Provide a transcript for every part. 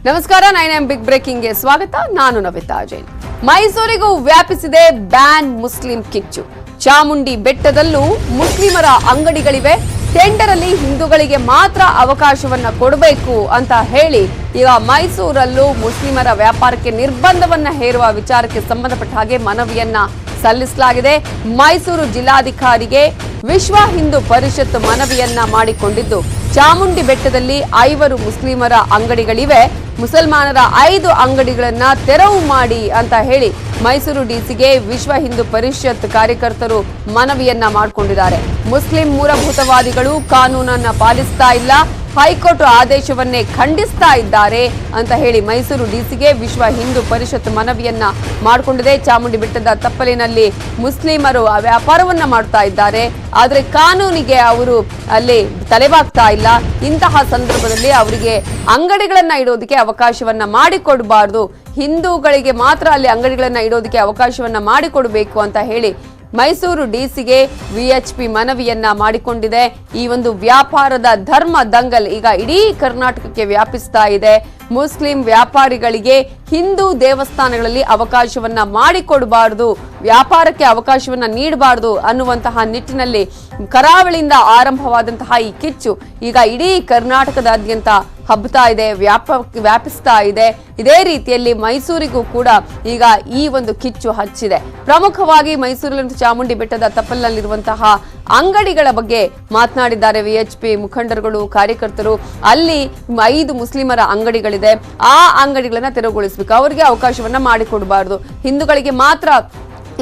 ನಮಸ್ಕಾರ 9am big breaking ಗೆ ಸ್ವಾಗತ. ನಾನು ನವಿತಾ ಜೈನ್. ಮೈಸೂರಿಗೂ ವ್ಯಾಪಿಸಿದೆ ಬ್ಯಾನ್ ಮುಸ್ಲಿಂ ಕಿಚ್ಚು. ಚಾಮುಂಡಿ ಬೆಟ್ಟದಲ್ಲೂ ಮುಸ್ಲಿಮರ ಅಂಗಡಿಗಳಿವೆ. ಟೆಂಡರ್ ಅಲ್ಲಿ ಹಿಂದೂಗಳಿಗೆ ಮಾತ್ರ ಅವಕಾಶವನ್ನ ಕೊಡಬೇಕು ಅಂತ ಹೇಳಿ ಈಗ ಮೈಸೂರಲ್ಲೂ ಮುಸ್ಲಿಮರ ವ್ಯಾಪಾರಕ್ಕೆ ನಿರ್ಬಂಧವನ್ನ ಹೇರುವ ವಿಚಾರಕ್ಕೆ ಸಂಬಂಧಪಟ್ಟ ಹಾಗೆ ಮನವಿಯನ್ನ ಸಲ್ಲಿಸಲಾಗಿದೆ. ಮೈಸೂರು ಜಿಲ್ಲಾಧಿಕಾರಿಗೆ ವಿಶ್ವ ಹಿಂದೂ ಪರಿಷತ್ ಮನವಿಯನ್ನ ಮಾಡಿಕೊಂಡಿದ್ದು, ಚಾಮುಂಡಿ ಬೆಟ್ಟದಲ್ಲಿ 5 ಮುಸ್ಲಿಮರ ಅಂಗಡಿಗಳಿವೆ, ಮುಸಲ್ಮಾನರ 5 ಅಂಗಡಿಗಳನ್ನ ತೆರವು ಮಾಡಿ ಅಂತ ಹೇಳಿ ಮೈಸೂರು ಡಿಸಿಗೆ ವಿಶ್ವ ಹಿಂದೂ ಪರಿಷತ್ ಕಾರ್ಯಕರ್ತರು ಮನವಿಯನ್ನ ಮಾಡಿಕೊಂಡಿದ್ದಾರೆ. ಮುಸ್ಲಿಂ ಮೂಲಭೂತವಾದಿಗಳು ಕಾನೂನನ್ನ ಪಾಲಿಸ್ತಾ ಇಲ್ಲ, ಹೈಕೋರ್ಟ್ ಆದೇಶವನ್ನೇ ಖಂಡಿಸ್ತಾ ಇದ್ದಾರೆ ಅಂತ ಹೇಳಿ ಮೈಸೂರು ಡಿಸಿಗೆ ವಿಶ್ವ ಹಿಂದೂ ಪರಿಷತ್ ಮನವಿಯನ್ನ ಮಾಡಿಕೊಂಡಿದೆ. ಚಾಮುಂಡಿ ಬೆಟ್ಟದ ತಪ್ಪಲಿನಲ್ಲಿ ಮುಸ್ಲಿಮರು ವ್ಯಾಪಾರವನ್ನ ಮಾಡ್ತಾ ಇದ್ದಾರೆ, ಆದರೆ ಕಾನೂನಿಗೆ ಅವರು ಅಲ್ಲಿ ತಲೆಬಾಗ್ತಾ ಇಲ್ಲ. ಇಂತಹ ಸಂದರ್ಭದಲ್ಲಿ ಅವರಿಗೆ ಅಂಗಡಿಗಳನ್ನ ಇಡೋದಕ್ಕೆ ಅವಕಾಶವನ್ನ ಮಾಡಿಕೊಡಬಾರ್ದು, ಹಿಂದೂಗಳಿಗೆ ಮಾತ್ರ ಅಲ್ಲಿ ಅಂಗಡಿಗಳನ್ನ ಇಡೋದಕ್ಕೆ ಅವಕಾಶವನ್ನ ಮಾಡಿಕೊಡಬೇಕು ಅಂತ ಹೇಳಿ ಮೈಸೂರು ಡಿಸಿಗೆ ವಿಎಚ್ಪಿ ಮನವಿಯನ್ನ ಮಾಡಿಕೊಂಡಿದೆ. ಈ ಒಂದು ವ್ಯಾಪಾರದ ಧರ್ಮ ದಂಗಲ್ ಈಗ ಇಡೀ ಕರ್ನಾಟಕಕ್ಕೆ ವ್ಯಾಪಿಸ್ತಾ ಇದೆ. ಮುಸ್ಲಿಂ ವ್ಯಾಪಾರಿಗಳಿಗೆ ಹಿಂದೂ ದೇವಸ್ಥಾನಗಳಲ್ಲಿ ಅವಕಾಶವನ್ನ ಮಾಡಿಕೊಡಬಾರದು, ವ್ಯಾಪಾರಕ್ಕೆ ಅವಕಾಶವನ್ನ ನೀಡಬಾರದು ಅನ್ನುವಂತಹ ನಿಟ್ಟಿನಲ್ಲಿ ಕರಾವಳಿಯಿಂದ ಆರಂಭವಾದಂತಹ ಈ ಕಿಚ್ಚು ಈಗ ಇಡೀ ಕರ್ನಾಟಕದಾದ್ಯಂತ ಹಬ್ಬತಾ ಇದೆ, ವ್ಯಾಪಿಸ್ತಾ ಇದೆ. ಇದೇ ರೀತಿಯಲ್ಲಿ ಮೈಸೂರಿಗೂ ಕೂಡ ಈಗ ಈ ಒಂದು ಕಿಚ್ಚು ಹಚ್ಚಿದೆ. ಪ್ರಮುಖವಾಗಿ ಮೈಸೂರಿನ ಚಾಮುಂಡಿ ಬೆಟ್ಟದ ತಪ್ಪಲಿನಲ್ಲಿರುವಂತಹ ಅಂಗಡಿಗಳ ಬಗ್ಗೆ ಮಾತನಾಡಿದ್ದಾರೆ ವಿಎಚ್ಪಿ ಮುಖಂಡರುಗಳು, ಕಾರ್ಯಕರ್ತರು. ಅಲ್ಲಿ 5 ಮುಸ್ಲಿಮರ ಅಂಗಡಿಗಳಿದೆ, ಆ ಅಂಗಡಿಗಳನ್ನ ತೆರವುಗೊಳಿಸಬೇಕು, ಅವರಿಗೆ ಅವಕಾಶವನ್ನ ಮಾಡಿಕೊಡಬಾರದು, ಹಿಂದೂಗಳಿಗೆ ಮಾತ್ರ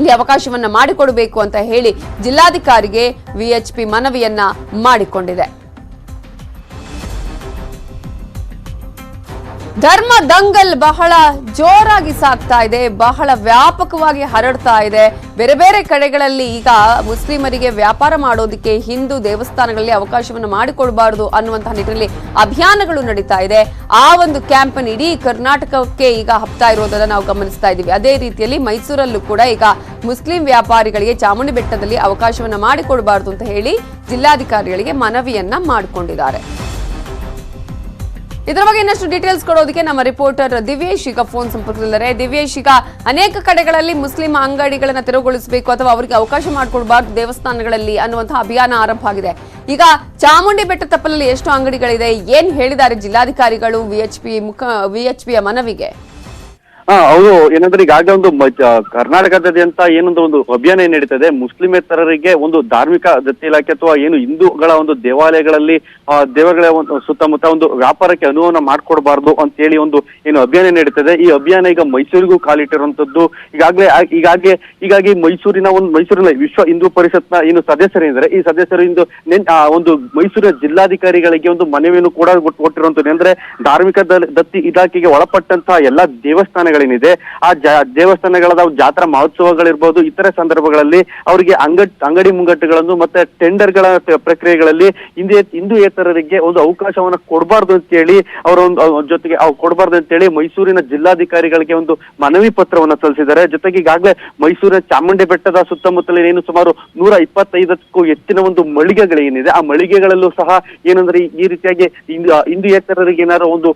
ಇಲ್ಲಿ ಅವಕಾಶವನ್ನ ಮಾಡಿಕೊಡಬೇಕು ಅಂತ ಹೇಳಿ ಜಿಲ್ಲಾಧಿಕಾರಿಗೆ ವಿಎಚ್ಪಿ ಮನವಿಯನ್ನ ಮಾಡಿಕೊಂಡಿದೆ. ಧರ್ಮ ದಂಗಲ್ ಬಹಳ ಜೋರಾಗಿ ಸಾಗ್ತಾ ಇದೆ, ಬಹಳ ವ್ಯಾಪಕವಾಗಿ ಹರಡ್ತಾ ಇದೆ. ಬೇರೆ ಬೇರೆ ಕಡೆಗಳಲ್ಲಿ ಈಗ ಮುಸ್ಲಿಮರಿಗೆ ವ್ಯಾಪಾರ ಮಾಡೋದಕ್ಕೆ ಹಿಂದೂ ದೇವಸ್ಥಾನಗಳಲ್ಲಿ ಅವಕಾಶವನ್ನು ಮಾಡಿಕೊಡಬಾರದು ಅನ್ನುವಂತಹ ನಿಟ್ಟಿನಲ್ಲಿ ಅಭಿಯಾನಗಳು ನಡೀತಾ ಇದೆ. ಆ ಒಂದು ಕ್ಯಾಂಪನ್ ಇಡೀ ಕರ್ನಾಟಕಕ್ಕೆ ಈಗ ಹಬ್ತಾ ಇರೋದನ್ನ ನಾವು ಗಮನಿಸ್ತಾ ಇದ್ದೀವಿ. ಅದೇ ರೀತಿಯಲ್ಲಿ ಮೈಸೂರಲ್ಲೂ ಕೂಡ ಈಗ ಮುಸ್ಲಿಂ ವ್ಯಾಪಾರಿಗಳಿಗೆ ಚಾಮುಂಡಿ ಬೆಟ್ಟದಲ್ಲಿ ಅವಕಾಶವನ್ನ ಮಾಡಿಕೊಡಬಾರದು ಅಂತ ಹೇಳಿ ಜಿಲ್ಲಾಧಿಕಾರಿಗಳಿಗೆ ಮನವಿಯನ್ನ ಮಾಡಿಕೊಂಡಿದ್ದಾರೆ. ಇದರ ಬಗ್ಗೆ ಇನ್ನಷ್ಟು ಡೀಟೇಲ್ಸ್ ಕೊಡೋದಕ್ಕೆ ನಮ್ಮ ರಿಪೋರ್ಟರ್ ದಿವ್ಯೇಶ್ ಈಗ ಫೋನ್ ಸಂಪರ್ಕದಲ್ಲಿದ್ದಾರೆ. ದಿವ್ಯೇಶ್, ಈಗ ಅನೇಕ ಕಡೆಗಳಲ್ಲಿ ಮುಸ್ಲಿಂ ಅಂಗಡಿಗಳನ್ನ ತೆರವುಗೊಳಿಸಬೇಕು ಅಥವಾ ಅವರಿಗೆ ಅವಕಾಶ ಮಾಡಿಕೊಡಬಾರ್ದು ದೇವಸ್ಥಾನಗಳಲ್ಲಿ ಅನ್ನುವಂತಹ ಅಭಿಯಾನ ಆರಂಭ ಆಗಿದೆ. ಈಗ ಚಾಮುಂಡಿ ಬೆಟ್ಟ ತಪ್ಪಲಲ್ಲಿ ಎಷ್ಟು ಅಂಗಡಿಗಳಿದೆ, ಏನ್ ಹೇಳಿದ್ದಾರೆ ಜಿಲ್ಲಾಧಿಕಾರಿಗಳು ವಿಎಚ್ಪಿಯ ಮನವಿಗೆ? ಹೌದು, ಏನಂದ್ರೆ ಈಗಾಗಲೇ ಒಂದು ಕರ್ನಾಟಕದಾದ್ಯಂತ ಏನೊಂದು ಒಂದು ಅಭಿಯಾನ ನಡೀತದೆ. ಮುಸ್ಲಿಮೇತರರಿಗೆ ಒಂದು ಧಾರ್ಮಿಕ ದತ್ತಿ ಇಲಾಖೆ ಅಥವಾ ಏನು ಹಿಂದೂಗಳ ಒಂದು ದೇವಾಲಯಗಳಲ್ಲಿ ದೇವಗಳ ಸುತ್ತಮುತ್ತ ಒಂದು ವ್ಯಾಪಾರಕ್ಕೆ ಅನುವನ್ನ ಮಾಡ್ಕೊಡ್ಬಾರ್ದು ಅಂತ ಹೇಳಿ ಒಂದು ಏನು ಅಭಿಯಾನ ನಡೀತದೆ. ಈ ಅಭಿಯಾನ ಈಗ ಮೈಸೂರಿಗೂ ಕಾಲಿಟ್ಟಿರುವಂತದ್ದು. ಹೀಗಾಗಿ ಮೈಸೂರಿನ ವಿಶ್ವ ಹಿಂದೂ ಪರಿಷತ್ನ ಏನು ಸದಸ್ಯರಿದ್ದಾರೆ, ಈ ಸದಸ್ಯರು ಇಂದು ಒಂದು ಮೈಸೂರಿನ ಜಿಲ್ಲಾಧಿಕಾರಿಗಳಿಗೆ ಒಂದು ಮನವಿಯನ್ನು ಕೂಡ ಕೊಟ್ಟಿರುವಂತದ್ದು. ಅಂದ್ರೆ ಧಾರ್ಮಿಕ ದತ್ತಿ ಇಲಾಖೆಗೆ ಒಳಪಟ್ಟಂತಹ ಎಲ್ಲಾ ದೇವಸ್ಥಾನಗಳೇನಿದೆ, ಆ ದೇವಸ್ಥಾನಗಳ ಜಾತ್ರಾ ಮಹೋತ್ಸವಗಳಿರ್ಬೋದು, ಇತರೆ ಸಂದರ್ಭಗಳಲ್ಲಿ ಅವರಿಗೆ ಅಂಗಡಿ ಮುಂಗಟ್ಟುಗಳನ್ನು ಮತ್ತೆ ಟೆಂಡರ್ಗಳ ಪ್ರಕ್ರಿಯೆಗಳಲ್ಲಿ ಹಿಂದೂಯೇತರರಿಗೆ ಒಂದು ಅವಕಾಶವನ್ನ ಕೊಡಬಾರ್ದು ಅಂತ ಹೇಳಿ ಅವರ ಜೊತೆಗೆ ಕೊಡಬಾರ್ದು ಅಂತ ಹೇಳಿ ಮೈಸೂರಿನ ಜಿಲ್ಲಾಧಿಕಾರಿಗಳಿಗೆ ಒಂದು ಮನವಿ ಪತ್ರವನ್ನ ಸಲ್ಲಿಸಿದ್ದಾರೆ. ಜೊತೆಗೆ ಈಗಾಗಲೇ ಮೈಸೂರಿನ ಚಾಮುಂಡಿ ಬೆಟ್ಟದ ಸುತ್ತಮುತ್ತಲಿನ ಏನು ಸುಮಾರು 125ಕ್ಕೂ ಹೆಚ್ಚಿನ ಒಂದು ಮಳಿಗೆಗಳೇನಿದೆ, ಆ ಮಳಿಗೆಗಳಲ್ಲೂ ಸಹ ಏನಂದ್ರೆ ಈ ರೀತಿಯಾಗಿ ಹಿಂದೂಯೇತರರಿಗೆ ಏನಾದ್ರು ಒಂದು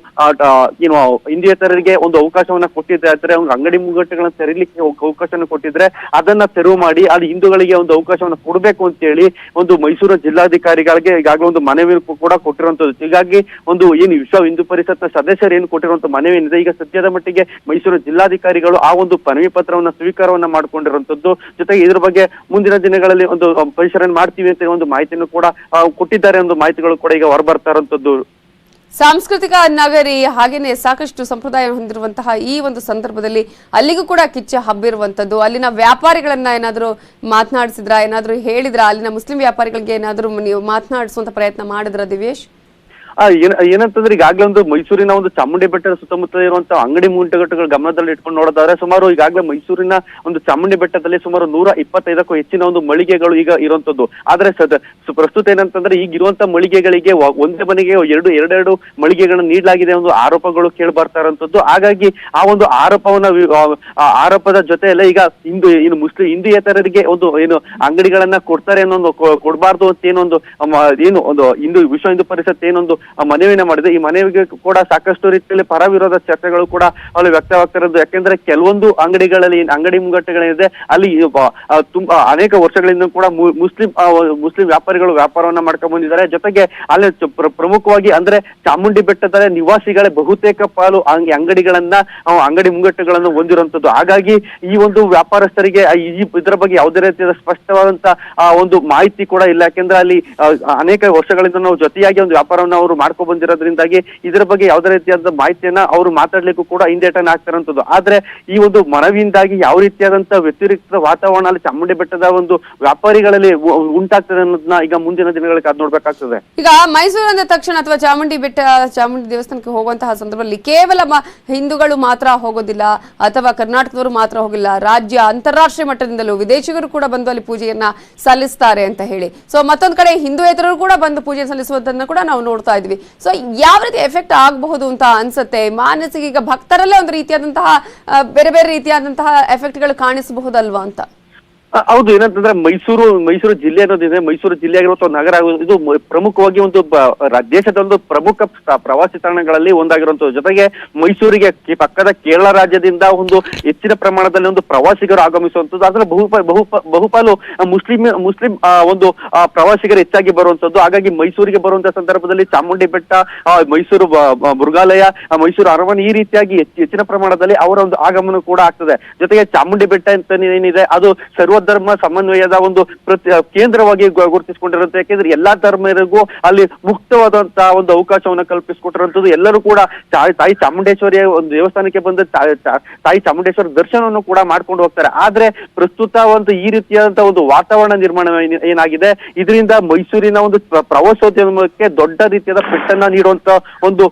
ಹಿಂದೂಯೇತರರಿಗೆ ಒಂದು ಅವಕಾಶವನ್ನ ಕೊಟ್ಟಿದ್ರೆ, ಒಂದು ಅಂಗಡಿ ಮುಂಗಟ್ಟುಗಳನ್ನ ತೆರೀಲಿಕ್ಕೆ ಅವಕಾಶವನ್ನು ಕೊಟ್ಟಿದ್ರೆ ಅದನ್ನ ತೆರವು ಮಾಡಿ ಅದು ಹಿಂದೂಗಳಿಗೆ ಒಂದು ಅವಕಾಶವನ್ನ ಕೊಡಬೇಕು ಅಂತ ಹೇಳಿ ಒಂದು ಮೈಸೂರು ಜಿಲ್ಲಾಧಿಕಾರಿಗಳಿಗೆ ಈಗಾಗಲೇ ಒಂದು ಮನವಿ ಕೂಡ ಕೊಟ್ಟಿರುವಂತದ್ದು. ಹೀಗಾಗಿ ಒಂದು ಏನು ವಿಶ್ವ ಹಿಂದೂ ಪರಿಷತ್ನ ಸದಸ್ಯರು ಏನು ಕೊಟ್ಟಿರುವಂತ ಮನವಿ ಏನಿದೆ, ಈಗ ಸದ್ಯದ ಮಟ್ಟಿಗೆ ಮೈಸೂರು ಜಿಲ್ಲಾಧಿಕಾರಿಗಳು ಆ ಒಂದು ಮನವಿ ಪತ್ರವನ್ನ ಸ್ವೀಕಾರವನ್ನ ಮಾಡ್ಕೊಂಡಿರುವಂತದ್ದು. ಜೊತೆಗೆ ಇದ್ರ ಬಗ್ಗೆ ಮುಂದಿನ ದಿನಗಳಲ್ಲಿ ಒಂದು ಪರಿಶೀಲನೆ ಮಾಡ್ತೀವಿ ಅಂತ ಒಂದು ಮಾಹಿತಿಯನ್ನು ಕೂಡ ಕೊಟ್ಟಿದ್ದಾರೆ. ಒಂದು ಮಾಹಿತಿಗಳು ಕೂಡ ಈಗ ಹೊರಬರ್ತಾ ಇರುವಂತದ್ದು. ಸಾಂಸ್ಕೃತಿಕ ನಗರಿ, ಹಾಗೇನೆ ಸಾಕಷ್ಟು ಸಂಪ್ರದಾಯ ಹೊಂದಿರುವಂತಹ ಈ ಒಂದು ಸಂದರ್ಭದಲ್ಲಿ ಅಲ್ಲಿಗೂ ಕೂಡ ಕಿಚ್ಚ ಹಬ್ಬಿರುವಂತದ್ದು. ಅಲ್ಲಿನ ವ್ಯಾಪಾರಿಗಳನ್ನ ಏನಾದ್ರು ಮಾತನಾಡಿಸಿದ್ರ, ಏನಾದ್ರು ಹೇಳಿದ್ರ, ಅಲ್ಲಿನ ಮುಸ್ಲಿಂ ವ್ಯಾಪಾರಿಗಳಿಗೆ ಏನಾದ್ರು ನೀವು ಮಾತನಾಡಿಸುವಂತ ಪ್ರಯತ್ನ ಮಾಡಿದ್ರ ದಿವ್ಯೇಶ್? ಏನಂತಂದ್ರೆ ಈಗಾಗಲೇ ಒಂದು ಮೈಸೂರಿನ ಒಂದು ಚಾಮುಂಡಿ ಬೆಟ್ಟದ ಸುತ್ತಮುತ್ತ ಇರುವಂತಹ ಅಂಗಡಿ ಮುಂಗಟ್ಟುಗಳು ಗಮನದಲ್ಲಿ ಇಟ್ಕೊಂಡು ನೋಡೋದಾದ್ರೆ ಸುಮಾರು ಈಗಾಗಲೇ ಮೈಸೂರಿನ ಒಂದು ಚಾಮುಂಡಿ ಬೆಟ್ಟದಲ್ಲಿ ಸುಮಾರು 125ಕ್ಕೂ ಹೆಚ್ಚಿನ ಒಂದು ಮಳಿಗೆಗಳು ಈಗ ಇರುವಂತದ್ದು. ಆದ್ರೆ ಪ್ರಸ್ತುತ ಏನಂತಂದ್ರೆ ಈಗ ಇರುವಂತಹ ಮಳಿಗೆಗಳಿಗೆ ಒಂದೇ ಮನೆಗೆ ಎರಡು ಮಳಿಗೆಗಳನ್ನು ನೀಡಲಾಗಿದೆ ಒಂದು ಆರೋಪಗಳು ಕೇಳಿ ಬರ್ತಾ ಇರುವಂತದ್ದು. ಹಾಗಾಗಿ ಆ ಒಂದು ಆರೋಪದ ಜೊತೆಯಲ್ಲೇ ಈಗ ಹಿಂದೂಯೇತರರಿಗೆ ಒಂದು ಏನು ಅಂಗಡಿಗಳನ್ನ ಕೊಡ್ತಾರೆ ಅನ್ನೋ ಕೊಡಬಾರ್ದು ಅಂತ ಏನೊಂದು ಹಿಂದೂ ವಿಶ್ವ ಹಿಂದೂ ಪರಿಷತ್ ಏನೊಂದು ಮನವಿಯನ್ನ ಮಾಡಿದೆ. ಈ ಮನವಿಗೆ ಕೂಡ ಸಾಕಷ್ಟು ರೀತಿಯಲ್ಲಿ ಪರ ವಿರೋಧ ಚರ್ಚೆಗಳು ಕೂಡ ಅಲ್ಲಿ ವ್ಯಕ್ತವಾಗ್ತಿರೋದು. ಯಾಕೆಂದ್ರೆ ಕೆಲವೊಂದು ಅಂಗಡಿಗಳಲ್ಲಿ ಅಂಗಡಿ ಮುಂಗಟ್ಟುಗಳಿದೆ ಅಲ್ಲಿ ತುಂಬಾ ಅನೇಕ ವರ್ಷಗಳಿಂದ ಕೂಡ ಮುಸ್ಲಿಂ ವ್ಯಾಪಾರಿಗಳು ವ್ಯಾಪಾರವನ್ನ ಮಾಡ್ಕೊಂಡ್ ಬಂದಿದ್ದಾರೆ. ಜೊತೆಗೆ ಅಲ್ಲಿ ಪ್ರಮುಖವಾಗಿ ಅಂದ್ರೆ ಚಾಮುಂಡಿ ಬೆಟ್ಟದ ನಿವಾಸಿಗಳೇ ಬಹುತೇಕ ಪಾಲು ಅಂಗಡಿಗಳನ್ನ ಅಂಗಡಿ ಮುಂಗಟ್ಟುಗಳನ್ನು ಹೊಂದಿರುವಂತದ್ದು. ಹಾಗಾಗಿ ಈ ಒಂದು ವ್ಯಾಪಾರಸ್ಥರಿಗೆ ಇದರ ಬಗ್ಗೆ ಯಾವುದೇ ರೀತಿಯ ಸ್ಪಷ್ಟವಾದಂತ ಒಂದು ಮಾಹಿತಿ ಕೂಡ ಇಲ್ಲ. ಯಾಕೆಂದ್ರೆ ಅಲ್ಲಿ ಅನೇಕ ವರ್ಷಗಳಿಂದ ನಾವು ಜೊತೆಯಾಗಿ ಒಂದು ವ್ಯಾಪಾರವನ್ನು ಅವರು ಮಾಡ್ಕೊ ಬಂದಿರೋದ್ರಿಂದಾಗಿ ಇದರ ಬಗ್ಗೆ ಯಾವುದೇ ರೀತಿಯಾದ ಮಾಹಿತಿಯನ್ನ ಅವರು ಮಾತಾಡ್ಲಿಕ್ಕೂ ಕೂಡ ಹಿಂದೇಟನ್ನ ಆಗ್ತಿರೋಂಥದ್ದು. ಆದ್ರೆ ಈ ಒಂದು ಮನವಿಯಿಂದಾಗಿ ಯಾವ ರೀತಿಯಾದಂತ ವ್ಯತಿರಿಕ್ತ ವಾತಾವರಣ ಅಲ್ಲಿ ಚಾಮುಂಡಿ ಬೆಟ್ಟದ ಒಂದು ವ್ಯಾಪಾರಿಗಳಲ್ಲಿ ಉಂಟಾಗ್ತದೆ ಅನ್ನೋದನ್ನ ಈಗ ಮುಂದಿನ ದಿನಗಳಲ್ಲಿ ಕಾದ್ ನೋಡ್ಬೇಕಾಗ್ತದೆ. ಈಗ ಮೈಸೂರು ಅಂದ ತಕ್ಷಣ ಅಥವಾ ಚಾಮುಂಡಿ ದೇವಸ್ಥಾನಕ್ಕೆ ಹೋಗುವಂತಹ ಸಂದರ್ಭದಲ್ಲಿ ಕೇವಲ ಹಿಂದೂಗಳು ಮಾತ್ರ ಹೋಗೋದಿಲ್ಲ ಅಥವಾ ಕರ್ನಾಟಕದವರು ಮಾತ್ರ ಹೋಗಿಲ್ಲ, ರಾಜ್ಯ ಅಂತಾರಾಷ್ಟ್ರೀಯ ಮಟ್ಟದಿಂದಲೂ ವಿದೇಶಿಗರು ಕೂಡ ಬಂದು ಅಲ್ಲಿ ಪೂಜೆಯನ್ನ ಸಲ್ಲಿಸ್ತಾರೆ ಅಂತ ಹೇಳಿ. ಸೊ ಮತ್ತೊಂದು ಕಡೆ ಹಿಂದೂಯೇತರರು ಕೂಡ ಬಂದು ಪೂಜೆ ಸಲ್ಲಿಸುವುದನ್ನು ಕೂಡ ನಾವು ನೋಡ್ತಾ ಇದ್ವಿ. ಸೊ ಯಾವ ರೀತಿ ಎಫೆಕ್ಟ್ ಆಗಬಹುದು ಅಂತ ಅನ್ಸುತ್ತೆ ಮಾನಸಿಕ? ಈಗ ಭಕ್ತರಲ್ಲೇ ಒಂದು ರೀತಿಯಾದಂತಹ ಬೇರೆ ಬೇರೆ ರೀತಿಯಾದಂತಹ ಎಫೆಕ್ಟ್ಗಳು ಕಾಣಿಸಬಹುದಲ್ವಾ ಅಂತ? ಹೌದು, ಏನಂತಂದ್ರೆ ಮೈಸೂರು ಜಿಲ್ಲೆ ಅನ್ನೋದಿದೆ. ಮೈಸೂರು ಜಿಲ್ಲೆ ಆಗಿರುವಂತಹ ನಗರ ಇದು ಪ್ರಮುಖವಾಗಿ ಒಂದು ದೇಶದ ಒಂದು ಪ್ರಮುಖ ಪ್ರವಾಸಿ ತಾಣಗಳಲ್ಲಿ ಒಂದಾಗಿರುವಂತದ್ದು. ಜೊತೆಗೆ ಮೈಸೂರಿಗೆ ಪಕ್ಕದ ಕೇರಳ ರಾಜ್ಯದಿಂದ ಒಂದು ಹೆಚ್ಚಿನ ಪ್ರಮಾಣದಲ್ಲಿ ಒಂದು ಪ್ರವಾಸಿಗರು ಆಗಮಿಸುವಂತದ್ದು. ಅದರ ಬಹುಪಾಲು ಮುಸ್ಲಿಂ ಒಂದು ಪ್ರವಾಸಿಗರು ಹೆಚ್ಚಾಗಿ ಬರುವಂತದ್ದು. ಹಾಗಾಗಿ ಮೈಸೂರಿಗೆ ಬರುವಂತಹ ಸಂದರ್ಭದಲ್ಲಿ ಚಾಮುಂಡಿ ಬೆಟ್ಟ, ಮೈಸೂರು ಮೃಗಾಲಯ, ಮೈಸೂರು ಅರಮನೆ ಈ ರೀತಿಯಾಗಿ ಹೆಚ್ಚಿನ ಪ್ರಮಾಣದಲ್ಲಿ ಅವರ ಒಂದು ಆಗಮನ ಕೂಡ ಆಗ್ತದೆ. ಜೊತೆಗೆ ಚಾಮುಂಡಿ ಬೆಟ್ಟ ಅಂತ ಏನಿದೆ ಅದು ಸರ್ವಧರ್ಮ ಸಮನ್ವಯದ ಒಂದು ಕೇಂದ್ರವಾಗಿ ಗುರುತಿಸಿಕೊಂಡಿರುತ್ತೆ. ಯಾಕೆಂದ್ರೆ ಎಲ್ಲಾ ಧರ್ಮರಿಗೂ ಅಲ್ಲಿ ಮುಕ್ತವಾದಂತಹ ಒಂದು ಅವಕಾಶವನ್ನ ಕಲ್ಪಿಸಿಕೊಟ್ಟಿರುವಂತದ್ದು. ಎಲ್ಲರೂ ಕೂಡ ತಾಯಿ ಚಾಮುಂಡೇಶ್ವರಿಯ ಒಂದು ದೇವಸ್ಥಾನಕ್ಕೆ ಬಂದು ತಾಯಿ ಚಾಮುಂಡೇಶ್ವರಿ ದರ್ಶನವನ್ನು ಕೂಡ ಮಾಡ್ಕೊಂಡು ಹೋಗ್ತಾರೆ. ಆದ್ರೆ ಪ್ರಸ್ತುತ ಒಂದು ಈ ರೀತಿಯಾದಂತಹ ಒಂದು ವಾತಾವರಣ ನಿರ್ಮಾಣ ಏನಾಗಿದೆ, ಇದರಿಂದ ಮೈಸೂರಿನ ಒಂದು ಪ್ರವಾಸೋದ್ಯಮಕ್ಕೆ ದೊಡ್ಡ ರೀತಿಯಾದ ಪೆಟ್ಟನ್ನ ನೀಡುವಂತ ಒಂದು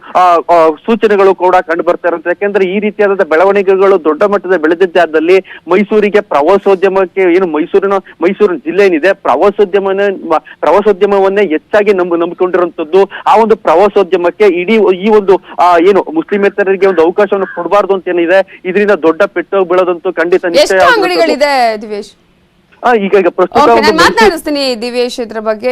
ಸೂಚನೆಗಳು ಕೂಡ ಕಂಡು ಬರ್ತಾ ಇರುತ್ತೆ. ಯಾಕೆಂದ್ರೆ ಈ ರೀತಿಯಾದಂತಹ ಬೆಳವಣಿಗೆಗಳು ದೊಡ್ಡ ಮಟ್ಟದ ಬೆಳೆದಿದ್ದಾದಲ್ಲಿ ಮೈಸೂರಿಗೆ ಪ್ರವಾಸೋದ್ಯಮಕ್ಕೆ ಏನು ಮೈಸೂರಿನ ಜಿಲ್ಲೆ ಏನಿದೆ ಪ್ರವಾಸೋದ್ಯಮವನ್ನೇ ಹೆಚ್ಚಾಗಿ ನಂಬಿಕೊಂಡಿರುವಂತದ್ದು. ಆ ಒಂದು ಪ್ರವಾಸೋದ್ಯಮಕ್ಕೆ ಇಡೀ ಈ ಒಂದು ಏನು ಮುಸ್ಲಿಮೇತರರಿಗೆ ಒಂದು ಅವಕಾಶವನ್ನು ಕೊಡಬಾರ್ದು ಅಂತ ಏನಿದೆ, ಇದರಿಂದ ದೊಡ್ಡ ಪೆಟ್ಟು ಬೀಳೋದಂತೂ ಖಂಡಿತ ನಿಶ್ಚಯ. ಅಂಗಡಿಗಳಿದೆ ದಿವೇಶ್? ಈಗ ಪ್ರಸ್ತುತ ಮಾತನಾಡಿಸ್ತೀನಿ ದಿವೇಶ್ ಇದ್ರ ಬಗ್ಗೆ.